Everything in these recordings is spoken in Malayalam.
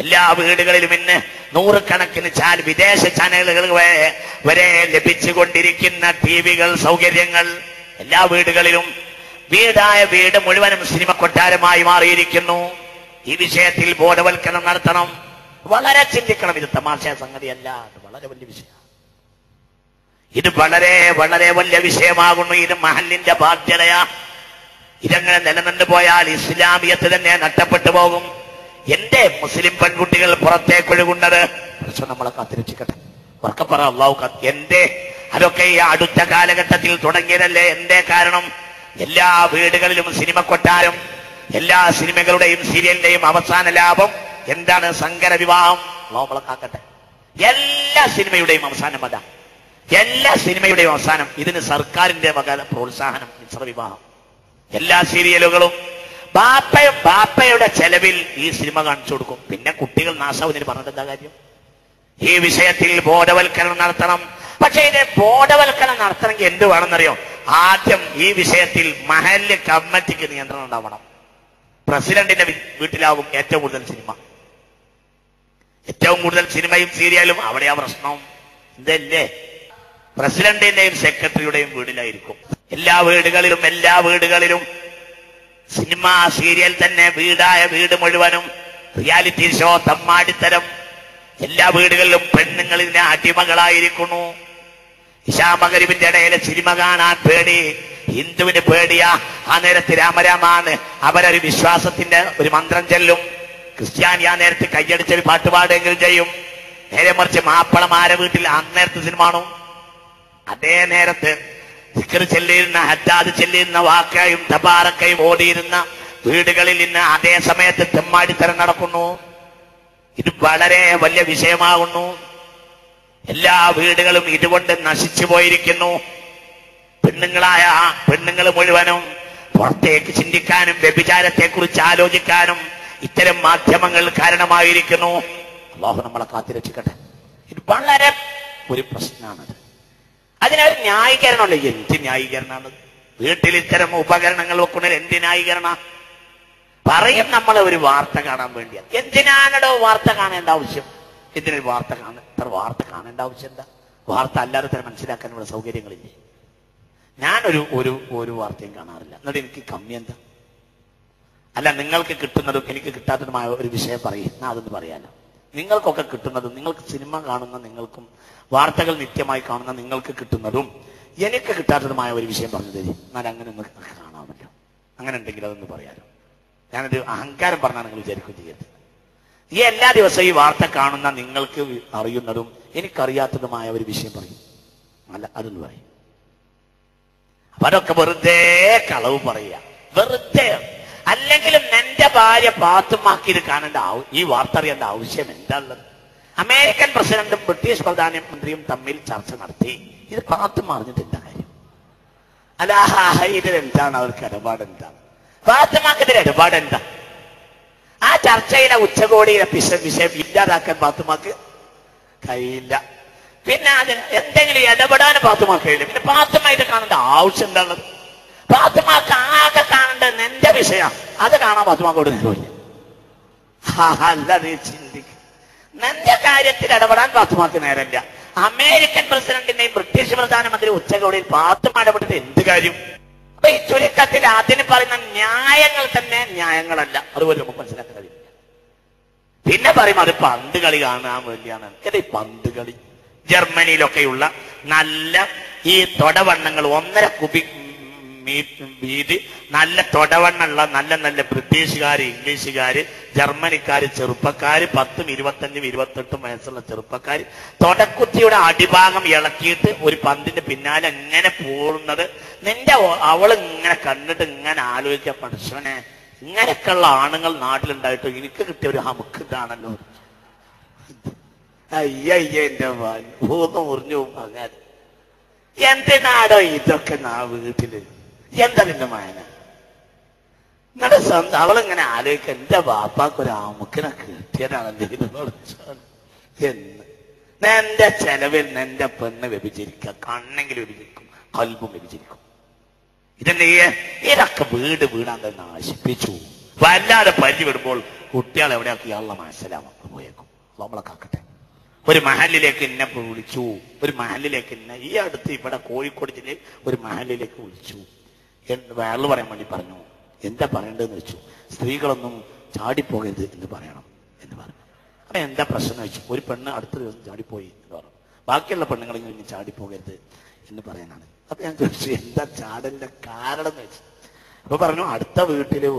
എല്ലാ വീടുകളിലും ഇന്ന് നൂറുകണക്കിന് വിദേശ ചാനലുകൾ വരെ ലഭിച്ചുകൊണ്ടിരിക്കുന്ന ടിവികൾ, സൗകര്യങ്ങൾ എല്ലാ വീടുകളിലും. വീടായ വീട് മുഴുവനും സിനിമ കൊട്ടാരമായി മാറിയിരിക്കുന്നു. ഈ വിഷയത്തിൽ ബോധവൽക്കരണം നടത്തണം. വളരെ ചിന്തിക്കണം. ഇത് തമാശ സംഗതിയല്ല, ഇത് വളരെ വലിയ വിഷയമാണ്. ഇത് വളരെ വളരെ വലിയ വിഷയമാകുന്നു. ഇത് മഹല്ലിന്റെ ബാധ്യതയാ. ഇതങ്ങനെ നിലനിന്നു പോയാൽ ഇസ്ലാമിയത്ത് തന്നെ നഷ്ടപ്പെട്ടു പോകും. എന്റെ മുസ്ലിം പെൺകുട്ടികൾ പുറത്തേക്കൊഴുകുന്നത് നമ്മളെ കാത്തിരക്ഷിക്കട്ടെ. ഉറക്കപ്പറ അള്ളാഹു എന്റെ അതൊക്കെ ഈ അടുത്ത കാലഘട്ടത്തിൽ തുടങ്ങിയതല്ലേ. എന്തേ കാരണം? എല്ലാ വീടുകളിലും സിനിമ കൊട്ടാരം. എല്ലാ സിനിമകളുടെയും സീരിയലിന്റെയും അവസാന ലാഭം എന്താണ്? സങ്കര വിവാഹം. നമ്മളെ കാക്കട്ടെ. എല്ലാ സിനിമയുടെയും അവസാനം അതാ. എല്ലാ സിനിമയുടെയും അവസാനം ഇതിന് സർക്കാരിന്റെ വക പ്രോത്സാഹനം, മിശ്ര വിവാഹം. എല്ലാ സീരിയലുകളും ബാപ്പയുടെ ചെലവിൽ ഈ സിനിമ കാണിച്ചു കൊടുക്കും. പിന്നെ കുട്ടികൾ നാശാവുന്നതിന് പറഞ്ഞിട്ട് എന്താ കാര്യം? ഈ വിഷയത്തിൽ ബോധവൽക്കരണം നടത്തണം. പക്ഷെ ഇത് ബോധവൽക്കരണം നടത്തണമെങ്കിൽ എന്ത് വേണമെന്നറിയോ? ആദ്യം ഈ വിഷയത്തിൽ മഹല്ല് കമ്മിറ്റിക്ക് നിയന്ത്രണം ഉണ്ടാവണം. പ്രസിഡന്റിന്റെ വീട്ടിലാകും ഏറ്റവും കൂടുതൽ സിനിമ. ഏറ്റവും കൂടുതൽ സിനിമയും സീരിയലും അവിടെയാ പ്രശ്നം. ഇതല്ലേ? പ്രസിഡന്റിന്റെയും സെക്രട്ടറിയുടെയും വീട്ടിലായിരിക്കും. എല്ലാ വീടുകളിലും സിനിമ, സീരിയൽ തന്നെ. വീടായ വീട് മുഴുവനും റിയാലിറ്റി ഷോ, തമ്മാടിത്തരം. എല്ലാ വീടുകളിലും പെണ്ണുങ്ങൾ ഇതിനെ അടിമകളായിരിക്കുന്നു. ഇശാ മഗ്‌രിബിന്റെ ഇടയിലെ സിനിമ കാണാൻ പേടി. ഹിന്ദുവിന് പേടിയാ. ആ നേരത്ത് രാമരാമാണ്. അവരൊരു വിശ്വാസത്തിന്റെ ഒരു മന്ത്രം ചെല്ലും. ക്രിസ്ത്യാനി ആ നേരത്ത് കയ്യടിച്ചൊരു പാട്ട് പാടുകയെങ്കിലും ചെയ്യും. നേരെ മറിച്ച് മാപ്പിളമാരെ വീട്ടിൽ അന്നേരത്ത് സിനിമ കാണും. അതേ നേരത്ത് ദിക്ർ ചെല്ലിയിരുന്ന, ഹജ്ജാദ് ചെല്ലിയിരുന്ന, വാക്കയും തബാറക്കയും ഓടിയിരുന്ന വീടുകളിൽ ഇന്ന് അതേ സമയത്ത് തെമ്മാടിത്തരം നടക്കുന്നു. ഇത് വളരെ വലിയ വിഷയമാകുന്നു. എല്ലാ വീടുകളും ഇതുകൊണ്ട് നശിച്ചു പോയിരിക്കുന്നു. പെണ്ണുങ്ങൾ മുഴുവനും പുറത്തേക്ക് ചിന്തിക്കാനും വ്യഭിചാരത്തെക്കുറിച്ച് ആലോചിക്കാനും ഇത്തരം മാധ്യമങ്ങൾ കാരണമായിരിക്കുന്നു. അല്ലാഹു നമ്മളെ കാത്തിരക്ഷിക്കട്ടെ. ഇത് വളരെ ഒരു പ്രശ്നമാണത്. അതിനൊരു ന്യായീകരണമല്ല. എന്ത് ന്യായീകരണമാണ്? വീട്ടിൽ ഇത്തരം ഉപകരണങ്ങൾ വെക്കുന്നത് എന്ത് ന്യായീകരണ? പറയും നമ്മളെ ഒരു വാർത്ത കാണാൻ വേണ്ടിയാണ്. എന്തിനാണോ വാർത്ത കാണേണ്ട ആവശ്യം? എന്തിനൊരു വാർത്ത ഇത്ര വാർത്ത കാണേണ്ട ആവശ്യം എന്താ? വാർത്ത അല്ലാതെ തന്നെ മനസ്സിലാക്കാനുള്ള സൗകര്യങ്ങളില്ലേ? ഞാനൊരു ഒരു വാർത്തയും കാണാറില്ല. എന്നിട്ട് എനിക്ക് കമ്മി എന്താ? അല്ല, നിങ്ങൾക്ക് കിട്ടുന്നതും എനിക്ക് കിട്ടാത്തതുമായ ഒരു വിഷയം പറയും. ഞാൻ അതൊന്ന് പറയാലോ. നിങ്ങൾക്കൊക്കെ കിട്ടുന്നതും, നിങ്ങൾക്ക് സിനിമ കാണുന്ന നിങ്ങൾക്കും വാർത്തകൾ നിത്യമായി കാണുന്ന നിങ്ങൾക്ക് കിട്ടുന്നതും എനിക്ക് കിട്ടാത്തതുമായ ഒരു വിഷയം പറഞ്ഞു തരും. എന്നാൽ അങ്ങനെ ഒന്ന് കാണാമല്ലോ. അങ്ങനെ ഉണ്ടെങ്കിൽ അതൊന്ന് പറയാലോ. ഞാനൊരു അഹങ്കാരം പറഞ്ഞാൽ നിങ്ങൾ വിചാരിക്കുകയും ചെയ്യരുത്. ഈ എല്ലാ ദിവസവും ഈ വാർത്ത കാണുന്ന നിങ്ങൾക്ക് അറിയുന്നതും എനിക്കറിയാത്തതുമായ ഒരു വിഷയം പറയും. അല്ല, അതൊന്ന് പറയും. അപ്പൊ അതൊക്കെ വെറുതെ കളവ് പറയുക, വെറുതെ. അല്ലെങ്കിലും എന്റെ ഭാര്യ പാത്തുമാക്കിയത് കാണേണ്ട ഈ വാർത്ത അറിയേണ്ട ആവശ്യം എന്താ ഉള്ളത്? അമേരിക്കൻ പ്രസിഡന്റും ബ്രിട്ടീഷ് പ്രധാനമന്ത്രിയും തമ്മിൽ ചർച്ച നടത്തി. ഇത് പാത്തുമ്മ അറിഞ്ഞിട്ട് എന്താ കാര്യം? അല്ല, ഇതിലെന്താണ് അവർക്ക് ഇടപാട്? എന്താണ് പാത്തുമ്മക്ക് ഇതിൽ ഇടപാട്? എന്താ ആ ചർച്ചയിലെ ഉച്ചകോടിയിലെ വിഷയം ഇല്ലാതാക്കാൻ പാത്തുമ്മക്ക് കഴിയില്ല. പിന്നെ അതിന് എന്തെങ്കിലും ഇടപെടാൻ പാത്തുമ്മക്ക് കഴിയില്ല. പിന്നെ പാത്തുമ്മ ഇത് കാണേണ്ട ആവശ്യം എന്താണുള്ളത്? പാത്തുമ്മക്ക് ആകെ കാണേണ്ടത് എന്റെ വിഷയം. അത് കാണാൻ പാത്തുമ്മക്കോട് നേരമില്ല. അല്ല, നീ ചിന്തിക്കും. നിന്റെ കാര്യത്തിൽ ഇടപെടാൻ പാത്തുമ്മക്ക് നേരമില്ല. അമേരിക്കൻ പ്രസിഡന്റിന്റെയും ബ്രിട്ടീഷ് പ്രധാനമന്ത്രി ഉച്ചകോടിയിൽ പാത്തുമ്മ ഇടപെട്ടിട്ട് എന്ത് കാര്യം? അപ്പൊ ഈ ചുരുക്കത്തിൽ അതിന് പറയുന്ന ന്യായങ്ങൾ തന്നെ ന്യായങ്ങളല്ല. അതുപോലെ നമുക്ക് മനസ്സിലാക്കാൻ കഴിയില്ല. പിന്നെ പറയും അത് പന്ത് കളി കാണാൻ വേണ്ടിയാണ്. ഏതാ ഈ പന്ത് കളി? ജർമ്മനിയിലൊക്കെയുള്ള നല്ല ഈ തൊടവണ്ണങ്ങൾ 1.5 കുബിക് വീതി നല്ല തൊടവണ്ണുള്ള നല്ല നല്ല ബ്രിട്ടീഷുകാര്, ഇംഗ്ലീഷുകാര്, ജർമ്മനിക്കാര്, ചെറുപ്പക്കാര്, 10, 25, 28 വയസ്സുള്ള ചെറുപ്പക്കാര് തൊടക്കുത്തിയുടെ അടിഭാഗം ഇളക്കിയിട്ട് ഒരു പന്തിന്റെ പിന്നാലെ എങ്ങനെ പോകുന്നത് അവള് ഇങ്ങനെ കണ്ടിട്ട് ഇങ്ങനെ ആലോചിക്കുക, പഠിച്ചവനെ ഇങ്ങനെയൊക്കെയുള്ള ആണുങ്ങൾ നാട്ടിലുണ്ടായിട്ട് എനിക്ക് കിട്ടിയ ഒരു ഹമുക്ക് ഇതാണല്ലോ. അയ്യ എന്റെ ഭൂമി മുറിഞ്ഞു പോകും. അങ്ങനെ എന്തിനാടോ ഇതൊക്കെ വീട്ടില്? എന്താ നിന്റെ മായന? നിങ്ങളുടെ സ്വന്തം അവളിങ്ങനെ ആലോചിക്ക, എന്റെ ബാപ്പാക്ക് ഒരു ആമുക്കിനെ കിട്ടിയതാണല്ലേ എന്ന്. എന്റെ ചെലവിൽ എന്റെ പെണ്ണ് വ്യഭിചരിക്കുക, കണ്ണെങ്കിലും വ്യഭിചരിക്കും, കൽബും വ്യഭിചരിക്കും. ഇതെന്ത് ഇതൊക്കെ വീടാൻ തന്നെ നശിപ്പിച്ചു. വല്ലാതെ പരിചയപ്പെടുമ്പോൾ കുട്ടികൾ എവിടെയാക്കി ആളുള്ള മനസ്സിലാവും. പോയേക്കും. നമ്മളെ കാക്കട്ടെ. ഒരു മഹലിലേക്ക് എന്നെ വിളിച്ചു, ഒരു മഹലിലേക്ക് എന്നെ ഈ അടുത്ത് ഇവിടെ കോഴിക്കോട് ജില്ലയിൽ ഒരു മഹലിലേക്ക് വിളിച്ചു. വേറെ പറയാൻ വേണ്ടി പറഞ്ഞു. എന്താ പറയേണ്ടതെന്ന് വെച്ചു. സ്ത്രീകളൊന്നും ചാടിപ്പോകരുത് എന്ന് പറയണം എന്ന് പറഞ്ഞു. അപ്പൊ എന്താ പ്രശ്നം വെച്ചു. ഒരു പെണ്ണ് അടുത്ത ദിവസം ചാടിപ്പോയി എന്ന് പറഞ്ഞു. ബാക്കിയുള്ള പെണ്ണുങ്ങളെങ്കിലും ഇനി ചാടിപ്പോകരുത് എന്ന് പറയാനാണ്. അപ്പൊ ഞാൻ ചോദിച്ചു എന്താ ചാടലിന്റെ കാരണം എന്ന് വെച്ചു. അപ്പൊ പറഞ്ഞു അടുത്ത വീട്ടില്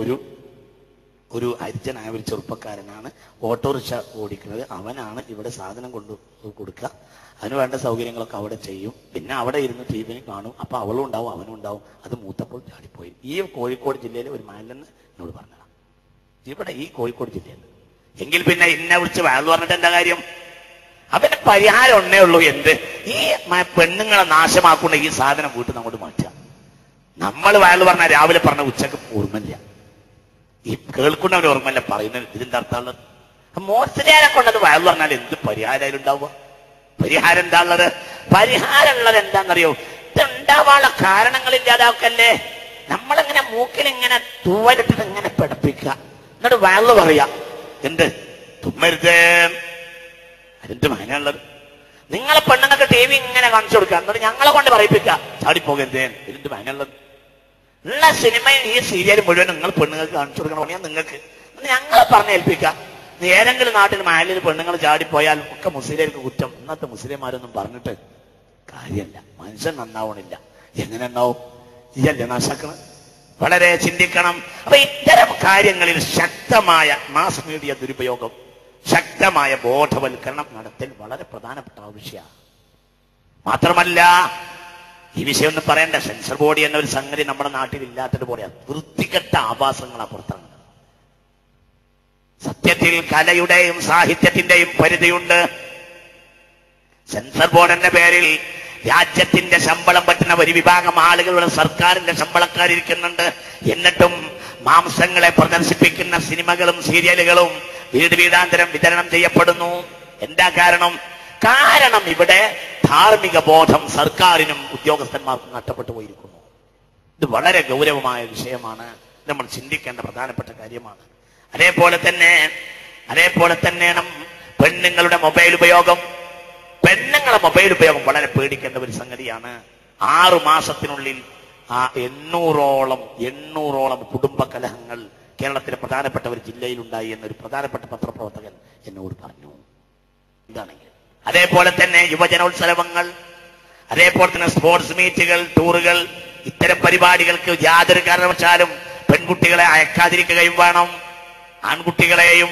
ഒരു ഹരിജനായ ഒരു ചെറുപ്പക്കാരനാണ് ഓട്ടോറിക്ഷ ഓടിക്കുന്നത്. അവനാണ് ഇവിടെ സാധനം കൊണ്ട് കൊടുക്കുക. അതിന് വേണ്ട സൗകര്യങ്ങളൊക്കെ അവിടെ ചെയ്യും. പിന്നെ അവിടെ ഇരുന്ന് ടി വി കാണും. അപ്പൊ അവളും ഉണ്ടാവും അവനും ഉണ്ടാവും. അത് മൂത്തപ്പോൾ ചാടിപ്പോയി. ഈ കോഴിക്കോട് ജില്ലയിലെ ഒരു മഹലെന്ന് എന്നോട് പറഞ്ഞതാണ്. ഇവിടെ ഈ കോഴിക്കോട് ജില്ലയിൽ എങ്കിൽ പിന്നെ ഇന്നെ വിളിച്ച് വയലു പറഞ്ഞിട്ട് എന്താ കാര്യം? അവന്റെ പരിഹാരം ഒന്നേ ഉള്ളൂ. എന്ത്? ഈ പെണ്ണുങ്ങളെ നാശമാക്കുന്ന ഈ സാധനം വീട്ടിൽ നമ്മോട് മാറ്റുക. നമ്മൾ വയലു പറഞ്ഞാൽ രാവിലെ പറഞ്ഞ ഉച്ചക്ക് ഓർമ്മയില്ല, ഈ കേൾക്കുന്നവർ ഓർമ്മയില്ല, പറയുന്നത് ഇതിന്റെ അർത്ഥമുള്ളത്. മോശത്തിനെ കൊണ്ടത് വയലു പറഞ്ഞാൽ എന്ത് പരിഹാരം ഉണ്ടാവുക? പരിഹാരം എന്താ ഉള്ളത്? പരിഹാരം ഉള്ളത് എന്താണെന്നറിയോ? ഇതുണ്ടാവാനുള്ള കാരണങ്ങളില്ലാതാക്കല്ലേ. നമ്മളിങ്ങനെ മൂക്കിലിങ്ങനെ തൂവലിട്ടിട്ട് ഇങ്ങനെ പഠിപ്പിക്കുക. എന്നിട്ട് വയലു പറയാ എന്ത്? തുമ്മരുത്. അതിന്റെ മകനുള്ളത്. നിങ്ങളെ പെണ്ണുങ്ങൾക്ക് ടി വി ഇങ്ങനെ കാണിച്ചു കൊടുക്കുക. എന്നിട്ട് ഞങ്ങളെ കൊണ്ട് പറയിപ്പിക്കുക ചാടിപ്പോകരുത്. ഇതിന്റെ മകനുള്ളത്. ഉള്ള സിനിമയും ഈ സീരിയൽ മുഴുവൻ നിങ്ങൾ പെണ്ണുങ്ങൾക്ക് കാണിച്ചു കൊടുക്കണം പറഞ്ഞാൽ നിങ്ങൾക്ക് ഞങ്ങളെ പറഞ്ഞേൽപ്പിക്കുക. ഏതെങ്കിലും നാട്ടിൽ മഹലിൽ പെണ്ണുങ്ങൾ ചാടിപ്പോയാൽ ഒക്കെ മുസ്ലിംകൾക്ക് കുറ്റം. ഇന്നത്തെ മുസ്ലിംമാരൊന്നും പറഞ്ഞിട്ട് കാര്യമല്ല. മനുഷ്യൻ നന്നാവണില്ല. എങ്ങനെ നന്നാവും? ഇയല്ലേ നാശാക്കണം. വളരെ ചിന്തിക്കണം. അപ്പൊ ഇത്തരം കാര്യങ്ങളിൽ ശക്തമായ മാസ് മീഡിയ ദുരുപയോഗം, ശക്തമായ ബോധവൽക്കരണം നടത്തൽ വളരെ പ്രധാനപ്പെട്ട ആവശ്യമാണ്. മാത്രമല്ല ഈ വിഷയം ഒന്നും പറയേണ്ട. സെൻസർ ബോഡി എന്നൊരു സംഗതി നമ്മുടെ നാട്ടിൽ ഇല്ലാത്തത് പോലെയാണ്. വൃത്തികെട്ട ആഭാസങ്ങളാണ് പുറത്തിറങ്ങുന്നത്. സത്യത്തിൽ കലയുടെയും സാഹിത്യത്തിന്റെയും പരിധിയുണ്ട്. സെൻസർ ബോർഡിന്റെ പേരിൽ രാജ്യത്തിന്റെ ശമ്പളം പറ്റുന്ന ഒരു വിഭാഗം ആളുകളുടെ സർക്കാരിന്റെ ശമ്പളക്കാരിരിക്കുന്നുണ്ട്. എന്നിട്ടും മാംസങ്ങളെ പ്രദർശിപ്പിക്കുന്ന സിനിമകളും സീരിയലുകളും വീട് വീടാന്തരം വിതരണം ചെയ്യപ്പെടുന്നു. എന്താ കാരണം? കാരണം ഇവിടെ ധാർമ്മിക ബോധം സർക്കാരിനും ഉദ്യോഗസ്ഥന്മാർക്കും നഷ്ടപ്പെട്ടു പോയിരിക്കുന്നു. ഇത് വളരെ ഗൗരവമായ വിഷയമാണ്. നമ്മൾ ചിന്തിക്കേണ്ട പ്രധാനപ്പെട്ട കാര്യമാണ്. അതേപോലെ തന്നെ പെണ്ണുങ്ങളുടെ മൊബൈൽ ഉപയോഗം വളരെ പേടിക്കേണ്ട ഒരു സംഗതിയാണ്. 6 മാസത്തിനുള്ളിൽ 800ഓളം കുടുംബ കലഹങ്ങൾ കേരളത്തിലെ പ്രധാനപ്പെട്ട ഒരു ജില്ലയിലുണ്ടായി എന്നൊരു പ്രധാനപ്പെട്ട പത്രപ്രവർത്തകൻ എന്നോട് പറഞ്ഞു. എന്താണെങ്കിൽ അതേപോലെ തന്നെ യുവജനോത്സവങ്ങൾ, അതേപോലെ തന്നെ സ്പോർട്സ് മീറ്റുകൾ, ടൂറുകൾ, ഇത്തരം പരിപാടികൾക്ക് യാതൊരു കാരണവശാലും പെൺകുട്ടികളെ അയക്കാതിരിക്കുകയും വേണം. ആൺകുട്ടികളെയും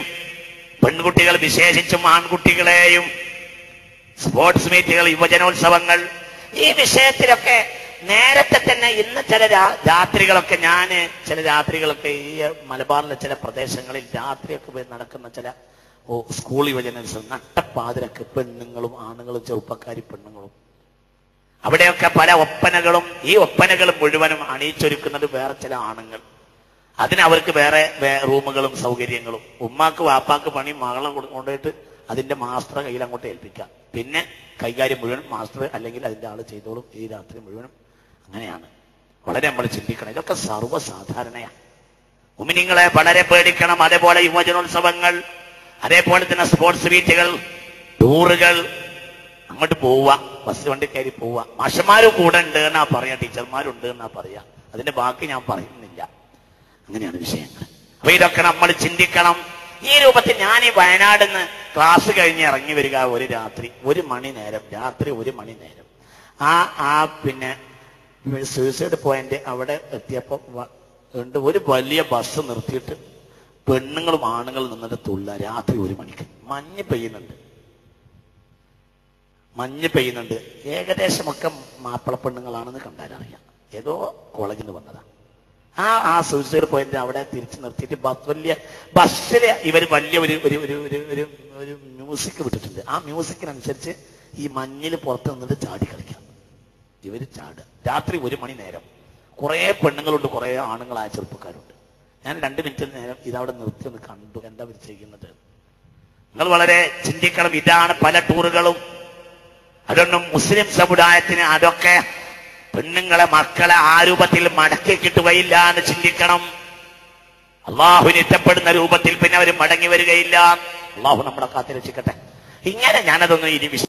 പെൺകുട്ടികൾ വിശേഷിച്ചും ആൺകുട്ടികളെയും സ്പോർട്സ് മീറ്റുകൾ, യുവജനോത്സവങ്ങൾ, ഈ വിഷയത്തിലൊക്കെ നേരത്തെ തന്നെ ഇന്ന് ചില രാത്രികളൊക്കെ ഈ മലബാറിലെ ചില പ്രദേശങ്ങളിൽ രാത്രിയൊക്കെ പോയി നടക്കുന്ന ചില സ്കൂൾ യുവജനോത്സവം നട്ടപ്പാതിരക്ക് പെണ്ണുങ്ങളും ആണുങ്ങളും ചെറുപ്പക്കാരി പെണ്ണുങ്ങളും അവിടെയൊക്കെ പല ഒപ്പനകളും, ഈ ഒപ്പനകൾ മുഴുവനും അണിയിച്ചൊരുക്കുന്നത് വേറെ ചില ആണുങ്ങൾ. അതിനവർക്ക് വേറെ റൂമുകളും സൗകര്യങ്ങളും. ഉമ്മാക്ക് വാപ്പാക്ക് പണി മകളെ കൊണ്ടുപോയിട്ട് അതിന്റെ മാസ്റ്റർ കയ്യിൽ അങ്ങോട്ട് ഏൽപ്പിക്കാം. പിന്നെ കൈകാര്യം മുഴുവൻ മാസ്റ്റർ അല്ലെങ്കിൽ അതിന്റെ ആള് ചെയ്തോളും. ഈ രാത്രി മുഴുവനും അങ്ങനെയാണ്. വളരെ നമ്മൾ ചിന്തിക്കണം. ഇതൊക്കെ സർവ്വസാധാരണയാണ്. മുഅ്മിനീങ്ങളെ വളരെ പേടിക്കണം. അതേപോലെ യുവജനോത്സവങ്ങൾ, അതേപോലെ തന്നെ സ്പോർട്സ് മീറ്റുകൾ, ടൂറുകൾ, അങ്ങോട്ട് പോവുക, ബസ് വണ്ടി കയറി പോവുക. മാഷന്മാരും കൂടെ ഉണ്ട് എന്നാ പറയാ, ടീച്ചർമാരുണ്ട് എന്നാ പറയാ. അതിന്റെ ബാക്കി ഞാൻ പറയുന്നില്ല. അങ്ങനെയാണ് വിഷയങ്ങൾ. അപ്പൊ ഇതൊക്കെ നമ്മൾ ചിന്തിക്കണം. ഈ രൂപത്തിൽ ഞാൻ ഈ വയനാട് നിന്ന് ക്ലാസ് കഴിഞ്ഞ് ഇറങ്ങി വരിക രാത്രി 1 മണി നേരം പിന്നെ സൂയിസൈഡ് പോയിന്റ് അവിടെ എത്തിയപ്പോ ഒരു വലിയ ബസ് നിർത്തിയിട്ട് പെണ്ണുങ്ങളും ആണുങ്ങളും നിന്നിട്ട് തുള്ള. രാത്രി 1 മണിക്ക് മഞ്ഞ് പെയ്യുന്നുണ്ട്. ഏകദേശമൊക്കെ മാപ്പിള പെണ്ണുങ്ങളാണെന്ന് കണ്ടാലറിയാം. ഏതോ കോളേജിൽ നിന്ന് വന്നതാ. ആ സൂയിസൈഡ് പോയിന്റ് അവിടെ തിരിച്ചു നിർത്തിയിട്ട് ബസ്സില് ഇവർ വലിയ ഒരു മ്യൂസിക് വിട്ടിട്ടുണ്ട്. ആ മ്യൂസിക്കിനനുസരിച്ച് ഈ മഞ്ഞിൽ പുറത്ത് നിന്നിട്ട് ചാടി കളിക്കാം. ഇവര് ചാടുക. രാത്രി 1 മണി നേരം. കുറെ പെണ്ണുങ്ങളുണ്ട്, കുറെ ആണുങ്ങളായ ചെറുപ്പക്കാരുണ്ട്. ഞാൻ 2 മിനിറ്റ് നേരം ഇതവിടെ നിർത്തി ഒന്ന് കണ്ടു. എന്താ ഇവർ ചെയ്യുന്നത്? നിങ്ങൾ വളരെ ചിന്തിക്കണം. ഇതാണ് പല ടൂറുകളും. അതൊന്നും മുസ്ലിം സമുദായത്തിന് അതൊക്കെ പെണ്ണുങ്ങളെ മക്കളെ ആ രൂപത്തിൽ മടക്കി കിട്ടുകയില്ല എന്ന് ചിന്തിക്കണം. അള്ളാഹുവിന് ഇഷ്ടപ്പെടുന്ന രൂപത്തിൽ പിന്നെ അവർ മടങ്ങി വരികയില്ല. അള്ളാഹു നമ്മളെ കാത്തിരക്ഷിക്കട്ടെ. ഇങ്ങനെ ഞാനതൊന്നും ഇനി